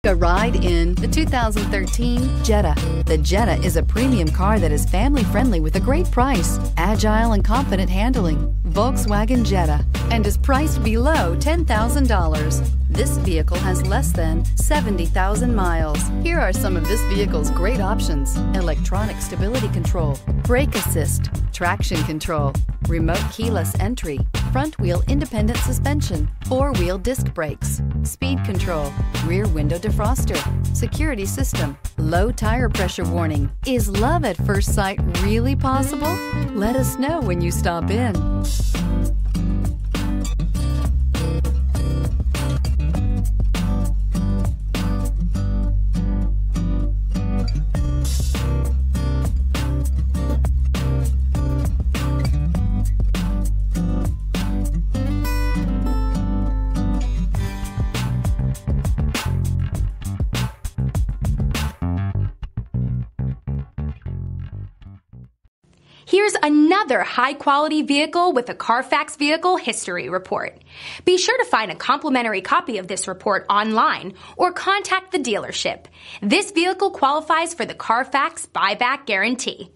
A ride in the 2013 Jetta. The Jetta is a premium car that is family-friendly with a great price, agile and confident handling. Volkswagen Jetta, and is priced below $10,000. This vehicle has less than 70,000 miles. Here are some of this vehicle's great options: electronic stability control, brake assist, traction control, remote keyless entry, front wheel independent suspension, four-wheel disc brakes, speed control, rear window defroster, security system, low tire pressure warning. Is love at first sight really possible? Let us know when you stop in. Here's another high-quality vehicle with a Carfax Vehicle History Report. Be sure to find a complimentary copy of this report online or contact the dealership. This vehicle qualifies for the Carfax Buyback Guarantee.